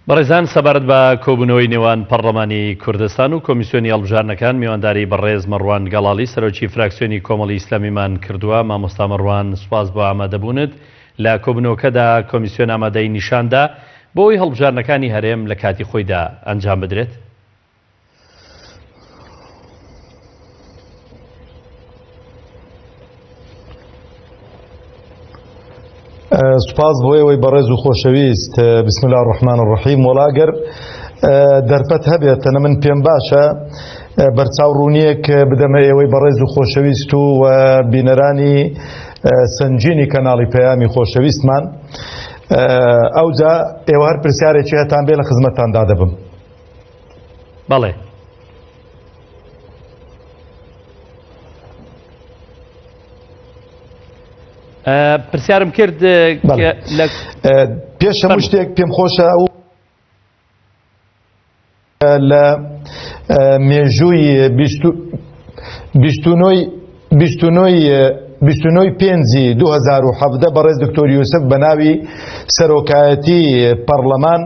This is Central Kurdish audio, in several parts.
بەڕێزان سەبارەت بە کۆبوونەوەی نێوان پەرلەمانی کوردستان و کۆمیسیۆنی هەڵبژارنەکان میوانداری بەڕێز مەڕوان گەڵاڵی سەرۆکی فراکسیۆنی کۆمەڵی ئیسلامیمان کردووە. مامۆستا مەڕوان سوپاس بۆ ئامادەبوونت لە کۆبوونەوەکەدا. کۆمیسیۆن ئامادەی نیشاندا بۆ ئەوەی هەڵبژارنەکانی هەرێم لە کاتی خۆیدا ئەنجام بدرێت. سوپاس بۆ ئێوەی بەڕێز و خۆشەویست. بسم الله الرحمن الرحیم. وەڵاگەر دەرفەت هەبێتەنە من پێم باشە بەرچاوڕوونیەک بدەمە ئێوەی بەڕێز و خۆشەویست و بینەرانی سنجینی کەناڵی پەیامی خۆشەویستمان. ئەوجا ئێوە هەر پرسیارێکی هەتان بێ لە خزمەتتاندا دەبم. بەڵێ. پرسیارم کرد پێش هەموو شتێک پێم خۆشە ئەو لە مێژووی 29 پێنجی 2017 بەڕێز دکتۆر یوسف بە ناوی سەرۆکایەتی پەرلەمان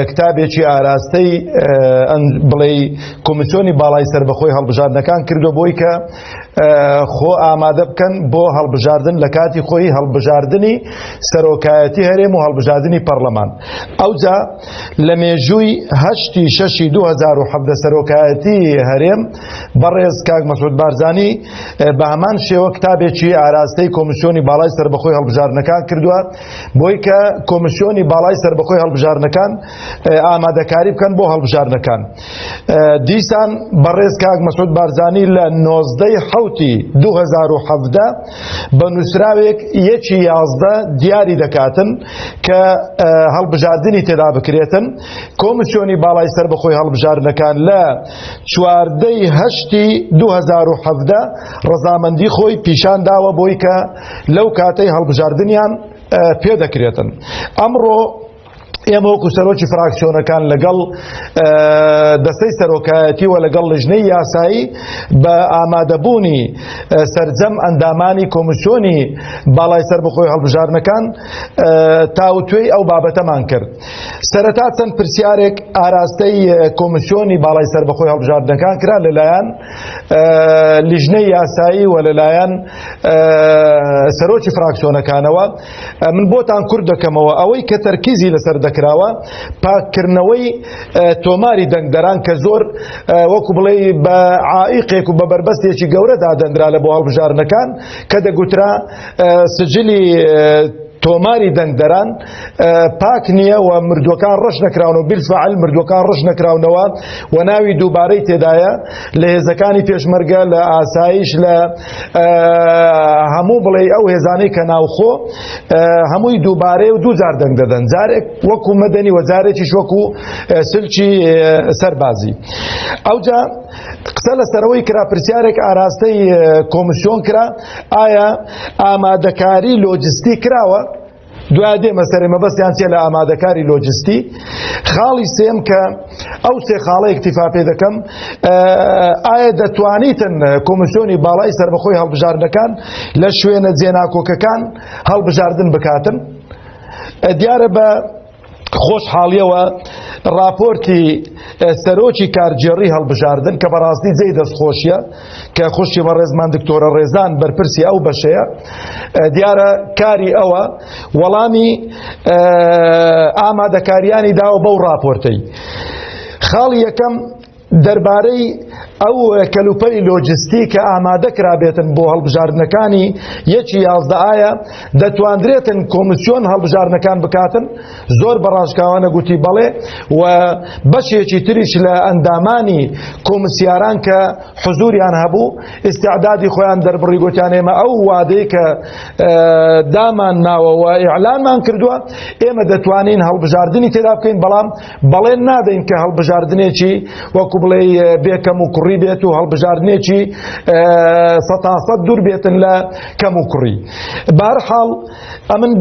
کتابێکی ئاراستەی بڵێ کۆمیسیۆنی باڵای سەربەخۆی هەڵبژاردنەکان کردو بۆی کە خۆ ئامادە بکەن بۆ هەڵبژاردن لە کاتی خۆی هەڵبژاردننی سەرۆکایەتی هەرێم و هەڵبژاردننی پەرلەمان. ئەوجا لە مێژووی 8/6 2017 سەرۆکایەتی هەرێم بەڕێز کاک مەسعود بارزانی بە هەمان شێوە کتابێکی ئاراستەی کۆمیسیۆنی باڵای سەربەخۆی هەڵبژاردنەکان کردووە بۆی کە کۆمیسیۆنی باڵای سەربەخۆی هەڵبژاردنەکان ئامادەکاری بکەن بۆ هەڵبژاردنەکان. دیسان بەڕێز کاک مەسعود بارزانی لە 19/7 بە نووسراوێک 1/11 دیاری دەکاتن کە هەڵبژاردننی تێدا بکرێتن. کۆمیسیۆنی باڵای سەربەخۆی هەڵبژاردنەکان لە 14/8 2017 ڕەزامەندی خۆی پیشان داوە بۆی کە لەو کاتەی هەڵبژاردنیان پێدەکرێتن. ئەمڕۆ ئێمە وەکو سەرۆکی فراکسیۆنەکان لەگەڵ دەستەی سەرۆکایەتی و لەگەڵ لژنەی یاسایی بە ئامادەبوونی سەرجەم ئەندامانی کۆمیسیۆنی باڵای سەربەخۆی هەڵبژاردنەکان تاوتوێی ئەو بابەتەمان کرد. سەرەتا چەند پرسیارێک ئاراستەی کۆمیسیۆنی باڵای سەربەخۆی هەڵبژاردنەکان کرا لەلایەن لژنەی یاسایی و لەلایەن سەرۆکی فراکسیۆنەکانەوە. من بۆتان کورد دەکەمەوە ئەوەی کە تەرکیزی لەسەر دەکراوە پاکردنەوەی تۆماری دەنگدەران کە زۆر وەکو بڵێ بە عائیقێک و بە بربەستێکی گەورە دادەنرا لە بۆ هەڵبژاردنەکان کە دەگوترا سجلی تۆماری دەنگدەران پاک نییە و مردوەکان ڕەش نەکراون و بالفعل مردوەکان ڕەش نەکراونەوە و ناوی دووبارەی تێدایە لە هێزەکانی پێشمەرگە لە ئاسایش لە هەموو بڵێ ئەو هێزانەی کە ناوخۆ هەمووی دووبارەی و دوو جار دەنگ دەدەن، جارێک وەکو مەدەنی و جارێکیش وەکو سلکی سەربازی. ئەوجا قسە لەسەرەوەی کرا پرسیارێک ئاراستەی کۆمیسیۆن کرا ئایا ئامادەکاری لۆجستی کراوە؟ دوای دێمە سەرێ مەبەستیان چێ لە ئامادەکاری لۆجستی. خاڵی سێم کە ئەو سێ خاڵە ئیکتیفا پێ دەکەم ئایا دەتوانیتن کۆمیسیۆنی باڵای سەربەخۆی هەڵبژاردنەکان لە شوێنە جێناکۆکەکان هەڵبژاردن بکاتن؟ دیارە بە خۆشحاڵیەوە راپۆرتی سەرۆکی کارجێڕی هەڵبژاردن کە بەڕاستی جێی دەستخۆشیە کە خوشی بەڕێزمان دکتۆرە ڕێزان بەرپرسی ئەو بەشەیە، دیارە کاری ئەوە وەڵامی ئامادەکاریانی داوە بەو راپۆرتەی. خاڵی یەکەم دەربارەی ئەو کەلوپەری لۆجستی کە ئامادە کرابێتن بۆ هەڵبژاردنەکانی 1/11 ئایا دەتواندرێتن کۆمیسیۆن هەڵبژاردنەکان بکاتن؟ زۆر بەڕاشکاوانە گوتی بەڵێ و بەشێکی تریش لە ئەندامانی کۆمیسیاران کە حزوریان هەبوو ئیستیعدادی خۆیان دەربڕی گوتیان ئێمە ئەو وادەی کە دامان ناوە و ئیعلانمان کردووە ئێمە دەتوانین هەڵبژاردننی تێدا بکەین، بەڵام بەڵێن نادەین کە هەڵبژاردنێکی وەکو بڵێ بێکەم و کوڕی بێت و هەڵبژاردنێکی 100% دوور بێتن لە کەم و کوڕی. بەهەرحاڵ ئەمن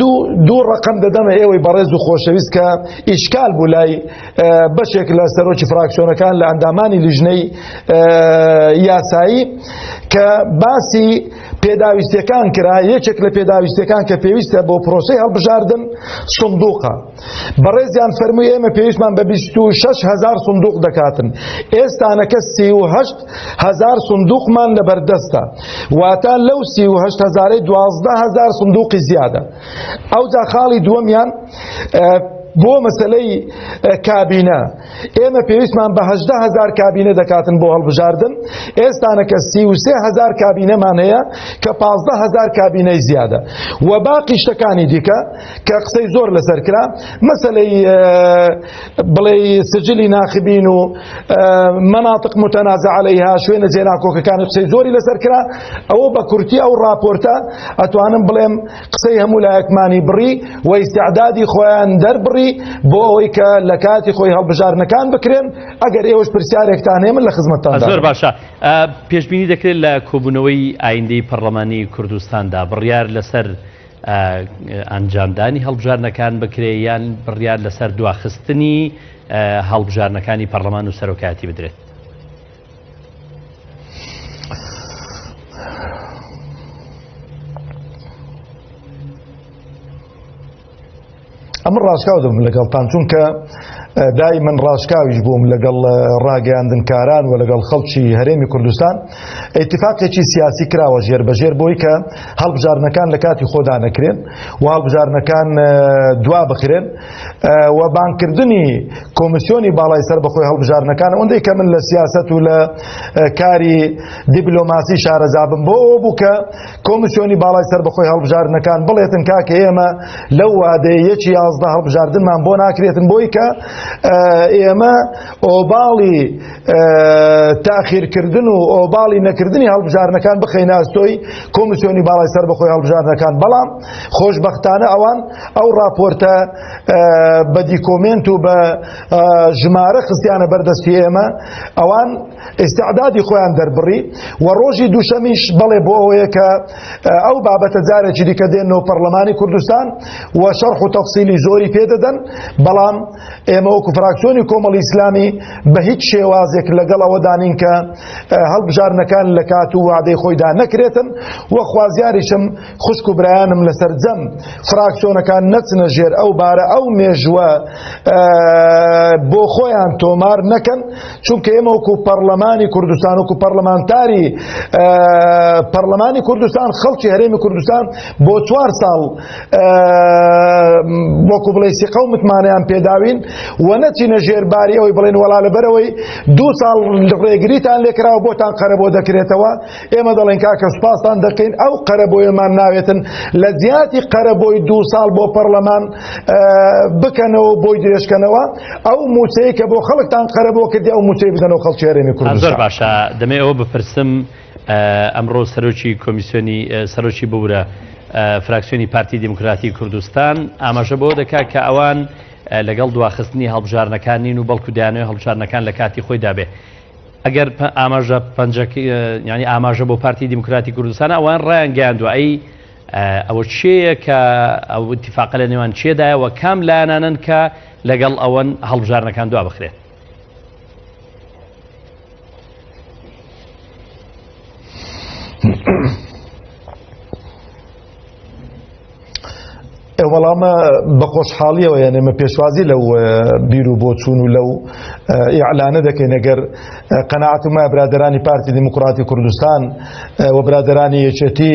دوو ڕقم دەدەمە ئێوەی بەڕێز و خۆشەویست کە ئیشکال بوو لای بەشێک لە سەرۆکی فراکسیۆنەکان لە ئەندامانی لیژنەی یاسایی کە باسی پێداویستیەکان کرا. یەکێک لە پێداویستیەکان کە پێویستە بۆ پرۆسەی هەڵبژاردن سندوقە. بەڕێزیان فەرمووی ئێمە پێویستمان بە 26,000 سندوق دەکاتن، ئێستانەکە 38,000 سندوقمان لەبەردەستە، واتە لەو 38,000 12,000 سندوقی زیادە. ئەوجا خاڵی دووەمیان بۆ مەسەلەی کابینە، ئێمە پێویستمان بە 18,000 کابینە دەکاتن بۆ هەڵبژاردن، ئێستانەکە 33,000 کابینەمان هەیە کە 15,000 کابینەی زیادە. و باقی شتەکانی دیکە کە قسەی زۆر لەسەر کرا، مەسەلەی بڵێ سجلی ناخبین و مناطق متنازع عەلەیها، شوێنە جێناکۆکەکانی قسەی زۆری لەسەر کرا. ئەوە بە کورتی ئەو راپۆرتە ئەتوانم بڵێم قسەی هەموو لایەکمانی بڕی و ئیستیعدادی خۆیان دەربڕی بۆ ئەوەی کە لە کاتی خۆی هەڵبژارنەکان بکرێن. ئەگەر ئێوەش پرسیارێکتان هەیە من لە خزمەتتان زۆر باشە. پێشبینی دەکرێت لە کۆبوونەوەی ئایندەی پەرلەمانی کوردستاندا بڕیار لەسەر ئەنجامدانی هەڵبژارنەکان بکرێت یان بڕیار لەسەر دواخستنی هەڵبژارنەکانی پەرلەمان و سەرۆکایەتی بدرێت؟ ئەمە ڕاشکاو دەبم لەگەڵتان، چونکە دایمەن ڕاشکاویش بووم لەگەڵ ڕاگەیاندنکاران و لەگەڵ خەڵکی هەرێمی کوردستان. ئیتیفاقێکی سیاسی کراوە ژێربەژێر بۆی کە هەڵبژارنەکان لە کاتی خۆدا نەکرێن و هەڵبژارنەکان دوا بخرێن و بانکردنی کۆمیسیۆنی باڵای سەر بەخۆی هەڵبژارنەکان ئەوەندەی کە من لە سیاست و لە کاری دیپلۆماسی شارەزابم بۆ ئەوە بوو کە کۆمیسیۆنی باڵای سەر بەخۆی هەڵبژارنەکان بڵێتن کاکە ئێمە لەو وادەیە 11 هەڵبژاردنمان بۆ ناکرێتن بۆی کە ئێمە ئۆباڵی تاخیرکردن و ئۆباڵی نەکردنی هەڵبژارنەکان بخەینە ئەستۆی کۆمیسیۆنی باڵای سەر بەخۆی هەڵبژارنەکان. بەڵام خۆشبەختانە ئەوان ئەو راپۆرتە بە دیکۆمنت و بە ژمارە خستیانە بەردەستی ئێمە، ئەوان ئیستیعدادی خۆیان دەربڕی و ڕۆژی دووشەمیش بەڵێ بۆ ئەوەیە کە ئەو بابەتە جارێکی دیکە دێنەوە پەرلەمانی کوردستان و شەرح و تەفسیلی زۆری پێدەدەن. بەڵام ئێمە وەکو فراکسیۆنی کۆمەڵی ئیسلامی بە هیچ شێوازێک لەگەڵ ئەوە دانین کە هەڵبژارنەکان لە کات و وعدەی خۆیدا نەکرێتن. و خوازیاریشم خوشک و برایانم لەسەر جەم فراکسیۆنەکان نەچنە ژێر ئەو بارە ئەو مێژوە بۆ خۆیان تۆمار نەکەن، چونکە ئێمە وەکو پەرلەمانی کوردستان وەکو پەرلەمانتاری پەرلەمانی کوردستان خەڵکی هەرێمی کوردستان بۆ 4 ساڵ وەکو بڵێ سیقە و متمانەیان پێداوین و نەچینە ژێرباری ئەوەی بڵێن وەڵا لەبەرەوەی 2 ساڵ ڕێگریتان لێکراوە بۆتان قەرەبۆ دەکرێتەوە. ئێمە دەڵێن کاکە سوپاسان دەکەین ئەو قەرەبۆیەمان ناوێتن لە زیاتی قەرەبۆی 2 ساڵ بۆ پەرلەمان بکەنەوە بۆی درێژکەنەوە، ئەو موچەیە کە بۆ خەڵکتان قەرەبۆ کردی ئەو موچەی بدەنەوە خەڵکی هەرێمی کوردستان. زۆر باشە. دەمێ ئەوە بپرسم ئەمڕۆ سەرۆکی کۆمیسیۆنی سەرۆکی بورە فراکسیۆنی پارتی دیموکراتی کوردستان ئاماژە بۆ دەکات کە ئەوان لەگەڵ دواخستنی هەڵبژارنەکانین و بەڵکو دەیانەوە هەڵبژارنەکان لە کاتی خۆی دابێ. ئەگەر ئاماژە ینی ئاماژە بۆ پارتی دیموکراتی کوردستان ئەوان ڕایان گەیاندووە ئەوە چێیە کە ئەو اتفاقە لە نێوان چێدایە و کام لایەنانن کە لەگەڵ ئەوەن هەڵبژارنەکان دوا بخرێت؟ وەڵامە بە خۆشحاڵیەوە یان ئێمە پێشوازی لەو بیر و بۆچوون و لەو ئیعلانە دەکەین ئەگەر قەناعەت ومایە برادەرانی پارتی دیموکراتی کوردستان و برادەرانی یەکێتی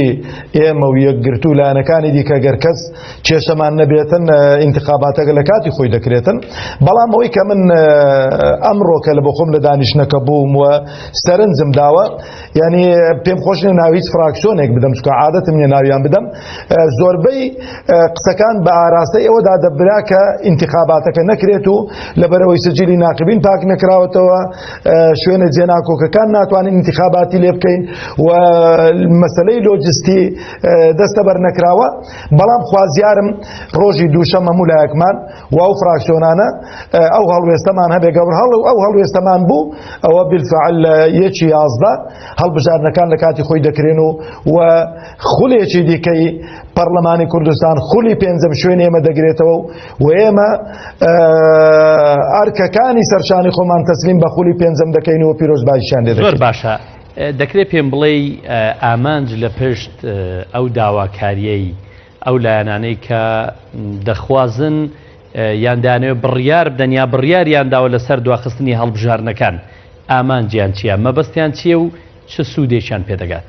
ئێمە و یەکگرتوو لایەنەکانی دیکە گەر کەس کێشەمان نەبێتن ئینتیخاباتەکە لە کاتی خۆی دەکرێتن. بەڵام ئەوەی کە من ئەمڕۆ کە لە بۆ خۆم لە دانیشتنەکە بووم و سەرنجم داوە، ینی پێم خۆش نییە ناوی هیچ فراکسیۆنێک بدەم چونکە عادەتم نییە ناویان بدەم. زۆربەی قسەکان بە ئاراستەی ئەوەدا دەبرا کە ئینتیخاباتەکە نەکرێت و لەبەرەوەی سجلی ناقبین پاک نەکراوەتەوە شوێنە جێناکۆکەکان ناتوانین ئینتیخاباتی لێ بکەین و مەسەلەی لۆجستی دەستە بەر نەکراوە. بەڵام خوازیارم ڕۆژی دووشەمە هەموو لایەکمان و ئەو فراکسیۆنانە ئەو هەڵوێستەمان هەبێ گەور هەڵ و ئەو هەڵوێستەمان بوو ئەوە بالفعل 11 هەڵبژارنەکان لە کاتی خۆی دەکرێن و خولێکی دیکەی پەرلەمانی کوردستان خولی پێنجەم شوێن ئێمە دەگرێتەوە و ئێمە ئەرکەکانی سەرشانی خۆمان تەسلیم بە خولی پێنجەم دەکەینەوە پیرۆزباییشیان لێ دەکەین. زۆر باشە. دەکرێت پێم بڵێ ئامانج لە پشت ئەو داواکاریەی ئەو لایەنانەی کە دەخوازن یان دەیانەوێت بڕیار بدەن یا بڕیاریان داوە لەسەر دواخستنی هەڵبژارنەکان ئامانجیان چییە مەبەستیان چییە و چه سوودێکیان پێدەگات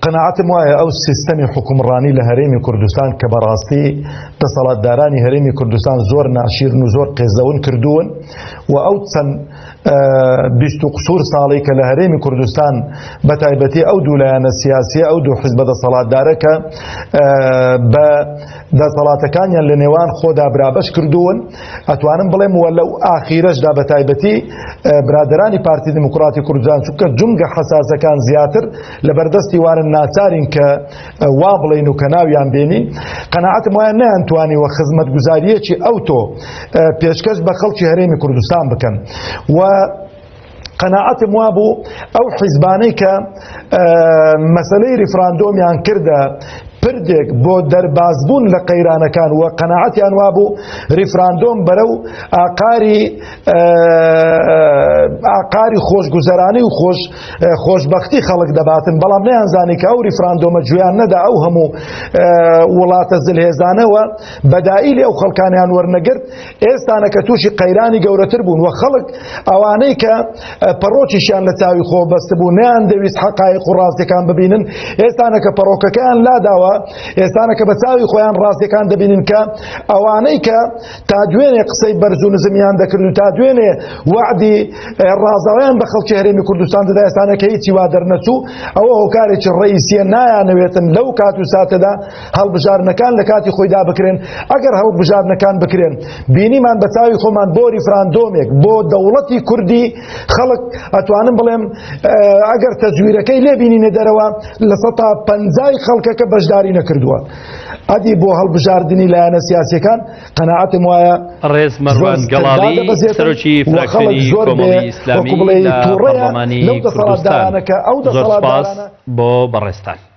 قەناعەتم وایە ئەو سیستەمی حکومڕانی لە هەرێمی کوردستان کە بەڕاستی دەسەڵاتدارانی هەرێمی کوردستان زۆر ناشیرن و زۆر قێزەون کردوون و ئەو چەند 20 و قسوور ساڵی کە لە هەرێمی کوردستان بە تایبەتی ئەو دوو لایەنە سیاسیە ئەو دوو حیزبە دەسەڵاتدارە کە بە دەسەڵاتەکانیان لە نێوان خۆدا برابەش کردوون ئەتوانم بڵێم وە لەو ئاخیرەشدا بە تایبەتی برادرانی پارتی دموکراتی کوردستان چونکە جونگە حەساسەکان زیاتر لە بەردەستی وانن ناچارین کە وا بڵێن و کە ناویان بێنین قەناعەتم وایە نەیانتوانی وە خزمەتگوزاریەکی ئەو تۆ پێشکەش بە خەڵکی هەرێمی کوردستان بکەن و قەناعەتم وا بوو ئەو حیزبانەی کە مەسەلەی ریفراندۆمیان کردە پردێک بۆ دەربازبوون لە قەیرانەکان و قەناعەتیان وا بوو ریفراندۆم بەرەو ئاقاری خۆشگوزەرانی و خۆشبەختی خەڵک دەباتن بەڵام نەیانزانی کە ئەو ریفراندۆمە گوێیان نەدا ئەو هەموو وڵاتە زلهێزانەوە بەدائیلی ئەو خەڵکانیان وەرنەگرت ئێستانە کە تووشی قەیرانی گەورەتر بوون و خەڵک ئەوانەی کە پەڕۆکیشیان لە چاوی خۆ بەستە بوو نەیان دەویست حەقایق و ڕاستیەکان ببینن ئێستانە کە پەڕۆکەکەیان لاداوە ئێستانە کە بە چاوی خۆیان ڕاستیەکان دەبینن کە ئەوانەی کە تا دوێنێ قسەی بەرز و نزمیان دەکرد و تا دوێنێ وعدی ڕازاویان بە خەڵکی هەرێمی کوردستان دەدا ئێستانە کە هیچی وا دەرنەچوو ئەوە هۆکارێکی ڕئیسیە نایانەوێتن لەو کات و ساتەدا هەڵبژارنەکان لە کاتی خۆیدا بکرێن ئەگەر هەڵبژارنەکان بکرێن بینیمان بە چاوی خۆمان بۆ ریفراندۆمێک بۆ دەوڵەتی کوردی خەڵک ئەتوانم بڵێم ئەگەر تەزویرەکەی لێبینینە دەرەوە لە 150 خەڵکەکە بەشداری نەکردووە ئەدی بۆ هەڵبژاردننی لایەنە سیاسیەکان قەناعەتم وایە ڕێز مەروان گەڵاڵی سەرۆکی فراکسیۆنی کۆمەڵی ئیسلامی لە پەرلەمانی کوردستان زۆر سپاس بۆ بەڕێستان